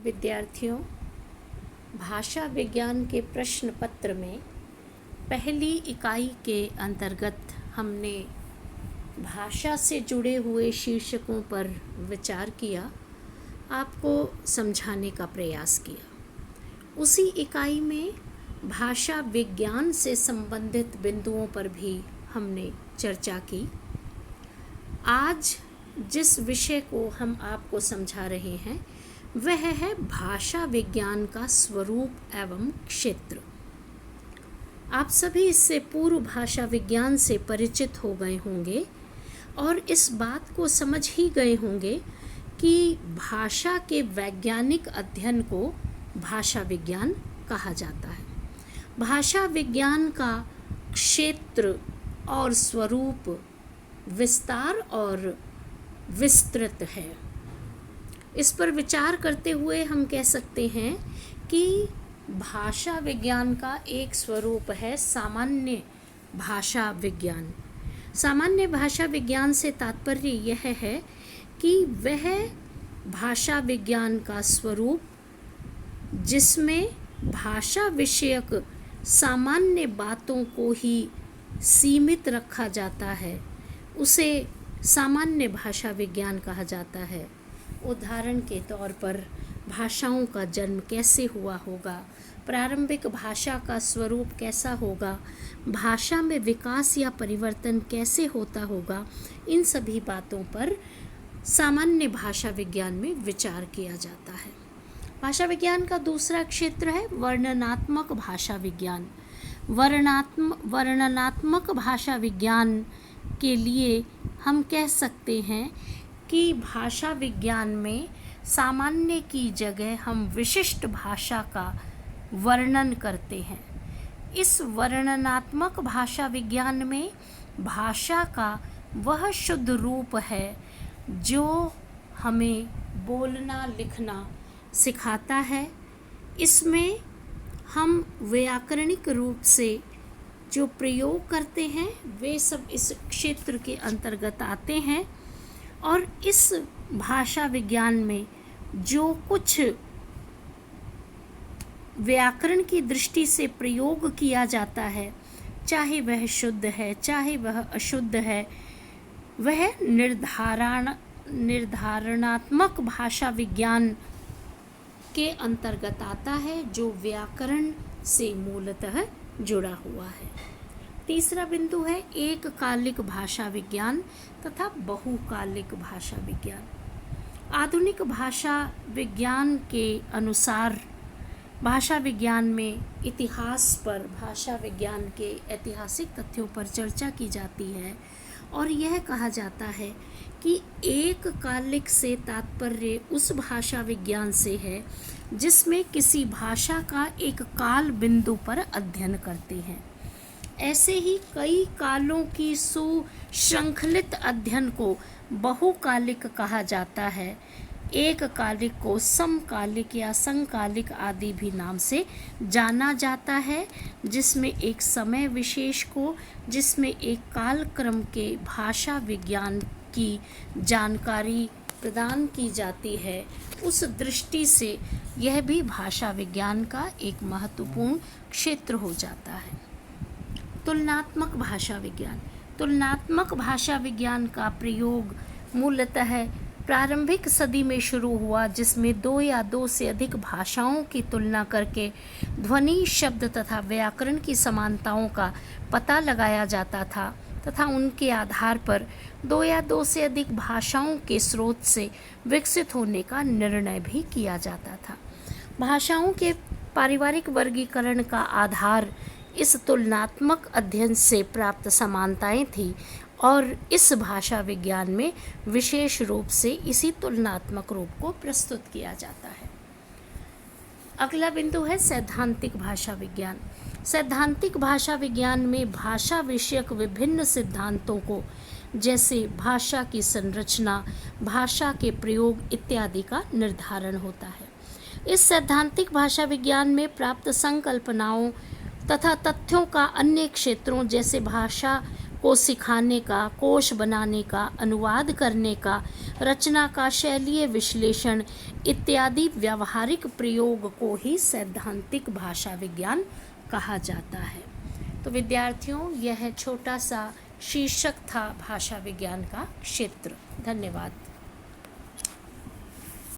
विद्यार्थियों, भाषा विज्ञान के प्रश्न पत्र में पहली इकाई के अंतर्गत हमने भाषा से जुड़े हुए शीर्षकों पर विचार किया, आपको समझाने का प्रयास किया। उसी इकाई में भाषा विज्ञान से संबंधित बिंदुओं पर भी हमने चर्चा की। आज जिस विषय को हम आपको समझा रहे हैं वह है भाषा विज्ञान का स्वरूप एवं क्षेत्र। आप सभी इससे पूर्व भाषा विज्ञान से परिचित हो गए होंगे और इस बात को समझ ही गए होंगे कि भाषा के वैज्ञानिक अध्ययन को भाषा विज्ञान कहा जाता है। भाषा विज्ञान का क्षेत्र और स्वरूप विस्तार और विस्तृत है। इस पर विचार करते हुए हम कह सकते हैं कि भाषा विज्ञान का एक स्वरूप है सामान्य भाषा विज्ञान। सामान्य भाषा विज्ञान से तात्पर्य यह है कि वह भाषा विज्ञान का स्वरूप जिसमें भाषा विषयक सामान्य बातों को ही सीमित रखा जाता है, उसे सामान्य भाषा विज्ञान कहा जाता है। उदाहरण के तौर पर भाषाओं का जन्म कैसे हुआ होगा, प्रारंभिक भाषा का स्वरूप कैसा होगा, भाषा में विकास या परिवर्तन कैसे होता होगा, इन सभी बातों पर सामान्य भाषा विज्ञान में विचार किया जाता है। भाषा विज्ञान का दूसरा क्षेत्र है वर्णनात्मक भाषा विज्ञान। वर्णनात्मक भाषा विज्ञान के लिए हम कह सकते हैं कि भाषा विज्ञान में सामान्य की जगह हम विशिष्ट भाषा का वर्णन करते हैं। इस वर्णनात्मक भाषा विज्ञान में भाषा का वह शुद्ध रूप है जो हमें बोलना लिखना सिखाता है। इसमें हम व्याकरणिक रूप से जो प्रयोग करते हैं वे सब इस क्षेत्र के अंतर्गत आते हैं और इस भाषा विज्ञान में जो कुछ व्याकरण की दृष्टि से प्रयोग किया जाता है, चाहे वह शुद्ध है चाहे वह अशुद्ध है, वह निर्धारणात्मक भाषा विज्ञान के अंतर्गत आता है जो व्याकरण से मूलतः जुड़ा हुआ है। तीसरा बिंदु है एककालिक भाषा विज्ञान तथा बहुकालिक भाषा विज्ञान। आधुनिक भाषा विज्ञान के अनुसार भाषा विज्ञान में इतिहास पर, भाषा विज्ञान के ऐतिहासिक तथ्यों पर चर्चा की जाती है और यह कहा जाता है कि एककालिक से तात्पर्य उस भाषा विज्ञान से है जिसमें किसी भाषा का एक काल बिंदु पर अध्ययन करते हैं। ऐसे ही कई कालों की सुश्रृंखलित अध्ययन को बहुकालिक कहा जाता है। एककालिक को समकालिक या संकालिक आदि भी नाम से जाना जाता है, जिसमें एक समय विशेष को, जिसमें एक कालक्रम के भाषा विज्ञान की जानकारी प्रदान की जाती है। उस दृष्टि से यह भी भाषा विज्ञान का एक महत्वपूर्ण क्षेत्र हो जाता है। तुलनात्मक भाषा विज्ञान। तुलनात्मक भाषा विज्ञान का प्रयोग मूलतः प्रारंभिक सदी में शुरू हुआ, जिसमें दो या दो से अधिक भाषाओं की तुलना करके ध्वनि, शब्द तथा व्याकरण की समानताओं का पता लगाया जाता था तथा उनके आधार पर दो या दो से अधिक भाषाओं के स्रोत से विकसित होने का निर्णय भी किया जाता था। भाषाओं के पारिवारिक वर्गीकरण का आधार इस तुलनात्मक अध्ययन से प्राप्त समानताएं थी और इस भाषा विज्ञान में विशेष रूप से इसी तुलनात्मक रूप को प्रस्तुत किया जाता है। अगला बिंदु है सैद्धांतिक भाषा विज्ञान। सैद्धांतिक भाषा विज्ञान में भाषा विषयक विभिन्न सिद्धांतों को, जैसे भाषा की संरचना, भाषा के प्रयोग इत्यादि का निर्धारण होता है। इस सैद्धांतिक भाषा विज्ञान में प्राप्त संकल्पनाओं तथा तथ्यों का अन्य क्षेत्रों जैसे भाषा को सिखाने का, कोश बनाने का, अनुवाद करने का, रचना का शैलीय विश्लेषण इत्यादि व्यावहारिक प्रयोग को ही सैद्धांतिक भाषा विज्ञान कहा जाता है। तो विद्यार्थियों, यह छोटा सा शीर्षक था भाषा विज्ञान का क्षेत्र। धन्यवाद।